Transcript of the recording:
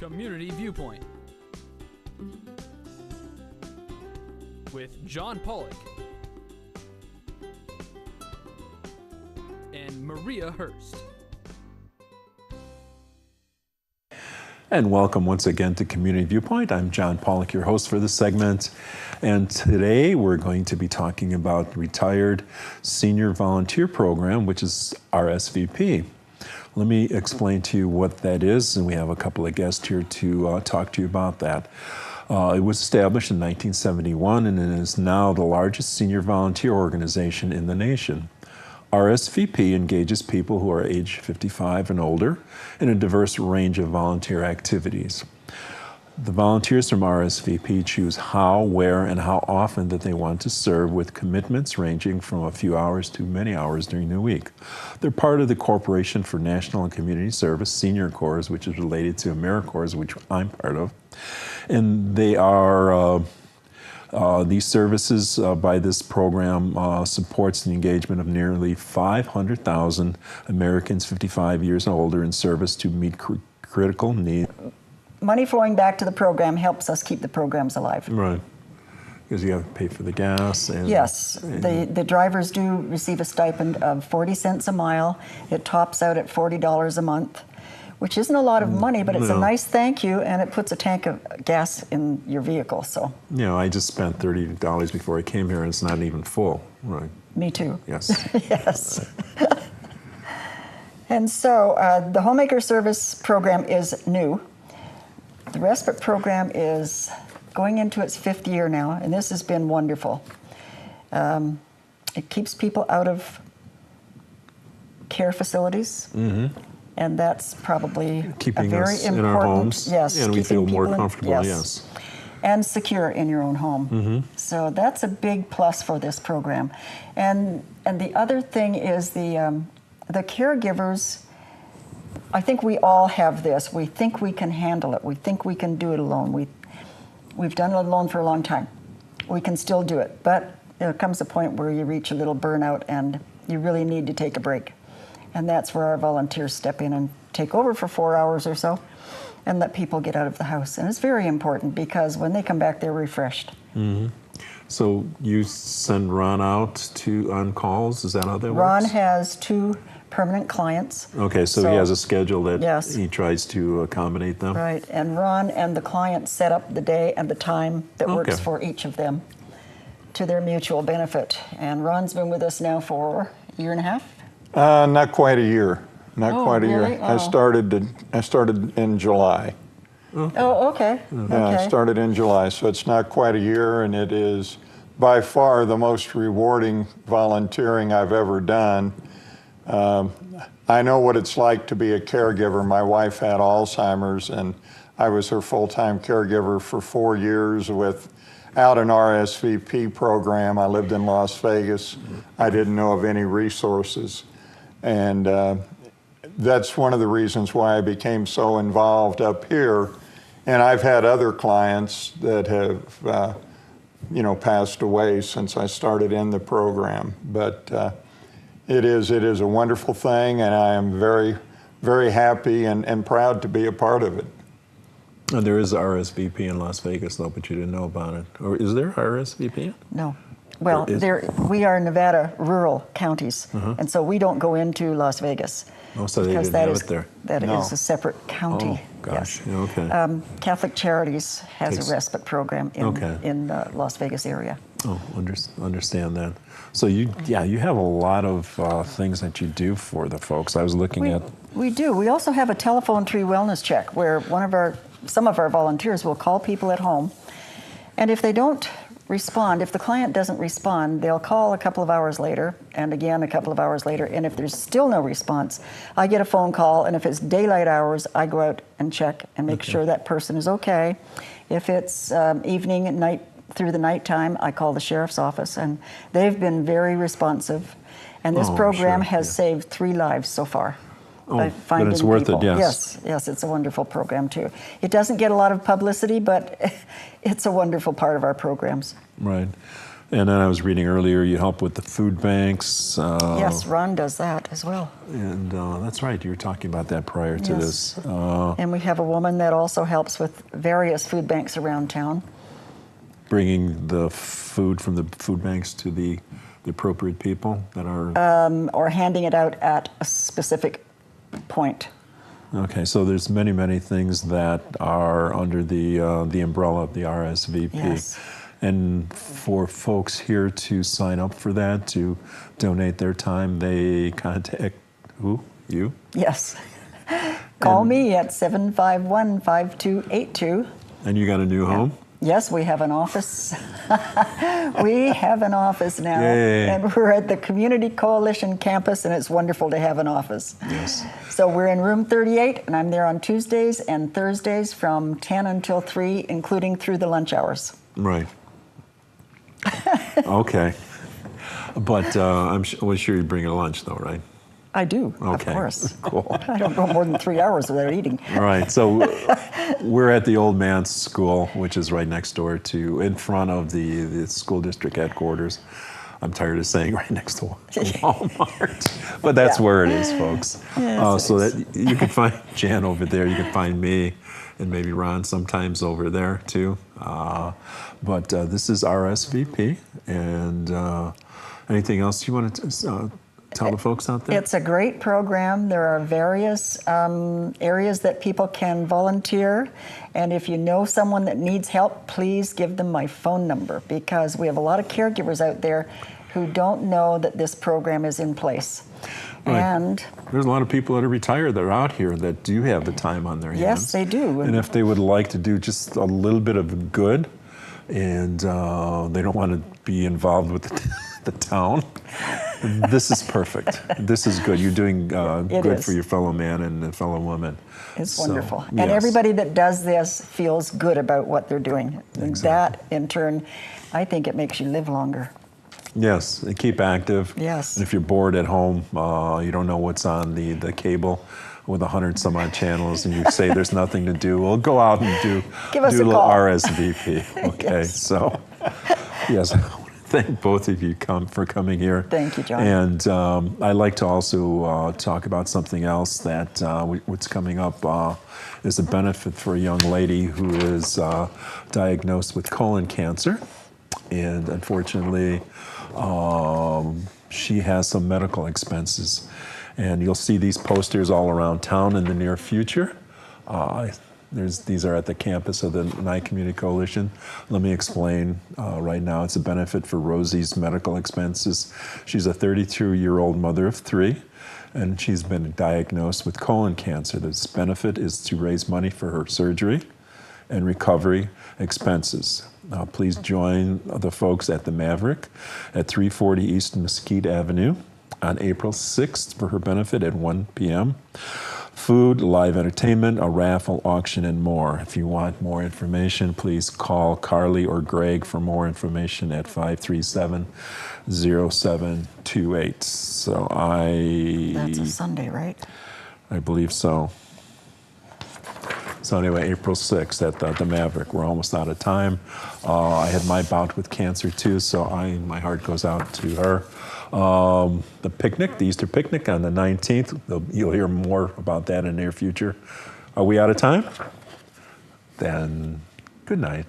Community Viewpoint with John Pollock and Maria Hurst. And welcome once again to Community Viewpoint. I'm John Pollock, your host for this segment. And today we're going to be talking about Retired Senior Volunteer Program, which is RSVP. Let me explain to you what that is, and we have a couple of guests here to talk to you about that. It was established in 1971 and it is now the largest senior volunteer organization in the nation. RSVP engages people who are age 55 and older in a diverse range of volunteer activities. The volunteers from RSVP choose how, where, and how often that they want to serve, with commitments ranging from a few hours to many hours during the week. They're part of the Corporation for National and Community Service, Senior Corps, which is related to AmeriCorps, which I'm part of. And they are these services by this program supports the engagement of nearly 500,000 Americans 55 years and older in service to meet critical needs. Money flowing back to the program helps us keep the programs alive. Right, because you have to pay for the gas. And, yes, the drivers do receive a stipend of 40 cents a mile. It tops out at $40 a month, which isn't a lot of money, but it's a nice thank you, and it puts a tank of gas in your vehicle. So, you know, I just spent $30 before I came here, and it's not even full. Right. Me too. Yes. Yes. And so the Homemaker Service program is new. The respite program is going into its 5th year now, and this has been wonderful. It keeps people out of care facilities, and that's probably keeping a very us important, in our homes, yes, and we feel more comfortable, yes. And secure in your own home. So that's a big plus for this program. And the other thing is the caregivers. I think we all have this. We think we can handle it. We think we can do it alone. We've done it alone for a long time. We can still do it, but there comes a point where you reach a little burnout and you really need to take a break. And that's where our volunteers step in and take over for 4 hours or so and let people get out of the house. And it's very important because when they come back, they're refreshed. So you send Ron out on calls? Is that how that works? Ron has 2 permanent clients. Okay, so he has a schedule that yes. he tries to accommodate them? Right, and Ron and the client set up the day and the time that works for each of them to their mutual benefit. And Ron's been with us now for a year and a half? Not quite a year. Not quite a really? year. I started in July. Oh, okay. Yeah, I started in July, so it's not quite a year, and it is by far the most rewarding volunteering I've ever done. I know what it's like to be a caregiver. My wife had Alzheimer's, and I was her full-time caregiver for 4 years without an RSVP program. I lived in Las Vegas. I didn't know of any resources. And that's one of the reasons why I became so involved up here. And I've had other clients that have, passed away since I started in the program. But it is a wonderful thing, and I am very, very happy and proud to be a part of it. And there is RSVP in Las Vegas, though, but you didn't know about it. Or is there RSVP? No. Well, we are Nevada rural counties, and so we don't go into Las Vegas. Oh, so they didn't have it there. That is a separate county. Oh, gosh. Yes. Okay. Catholic Charities has a respite program in the Las Vegas area. Oh, understand that. So you have a lot of things that you do for the folks. I was looking at. We do. We also have a telephone tree wellness check where some of our volunteers will call people at home, and if they don't respond, if the client doesn't respond, they'll call a couple of hours later, and again a couple of hours later, and if there's still no response, I get a phone call, and if it's daylight hours, I go out and check and make sure that person is okay. If it's evening and night, through the nighttime, I call the sheriff's office, and they've been very responsive, and this program has saved 3 lives so far. But it's worth it, yes. Yes, it's a wonderful program too. It doesn't get a lot of publicity, but it's a wonderful part of our programs. Right. And then I was reading earlier, you help with the food banks. Yes, Ron does that as well. And that's right, you were talking about that prior to Yes. this. And we have a woman that also helps with various food banks around town. Bringing the food from the food banks to the appropriate people that are... Or handing it out at a specific point. Okay, so there's many, many things that are under the umbrella of the RSVP. Yes. And for folks here to sign up for that, to donate their time, they contact who? You? Yes. Call me at 751-5282. And you got a new home? Yes, we have an office. We have an office now. Yay. And we're at the Community Coalition campus, and it's wonderful to have an office. Yes. So we're in room 38, and I'm there on Tuesdays and Thursdays from 10 until 3, including through the lunch hours. Right. Okay. But I'm sure you bring a lunch, though, right? I do, Okay. of course. Cool. I don't go more than 3 hours without eating. All right, so we're at the Old Man's School, which is right next door to, in front of the school district headquarters. I'm tired of saying right next to Walmart, but that's Yeah. where it is, folks. Yes, So it that you can find Jan over there, you can find me, and maybe Ron sometimes over there too. But this is RSVP, and anything else you want to tell the folks out there? It's a great program. There are various areas that people can volunteer. And if you know someone that needs help, please give them my phone number, because we have a lot of caregivers out there who don't know that this program is in place. Right. And there's a lot of people that are retired that are out here that do have the time on their hands. yes, they do. And if they would like to do just a little bit of good, and they don't want to be involved with the town, this is perfect. This is good. You're doing good is. for your fellow man and fellow woman. It's So, wonderful. And yes. everybody that does this feels good about what they're doing. And Exactly. that, in turn, I think it makes you live longer. Yes, and keep active. Yes. And if you're bored at home, you don't know what's on the cable with 100 some odd channels, and you say there's nothing to do, well, go out and do Give us a a little call. RSVP. Okay, Yes. So yes, I want to thank both of you for coming here. Thank you, John. And I'd like to also talk about something else that what's coming up is a benefit for a young lady who is diagnosed with colon cancer, and unfortunately, she has some medical expenses. And you'll see these posters all around town in the near future. These are at the campus of the Nye Community Coalition. Let me explain right now. It's a benefit for Rosie's medical expenses. She's a 32-year-old mother of 3, and she's been diagnosed with colon cancer. This benefit is to raise money for her surgery and recovery expenses. Please join the folks at the Maverick at 340 East Mesquite Avenue on April 6th for her benefit at 1 p.m. Food, live entertainment, a raffle, auction, and more. If you want more information, please call Carly or Greg for more information at 537-0728. So That's a Sunday, right? I believe so. So anyway, April 6th at the Maverick. We're almost out of time. I had my bout with cancer too, so my heart goes out to her. The picnic, the Easter picnic on the 19th, you'll hear more about that in the near future. Are we out of time? Then good night.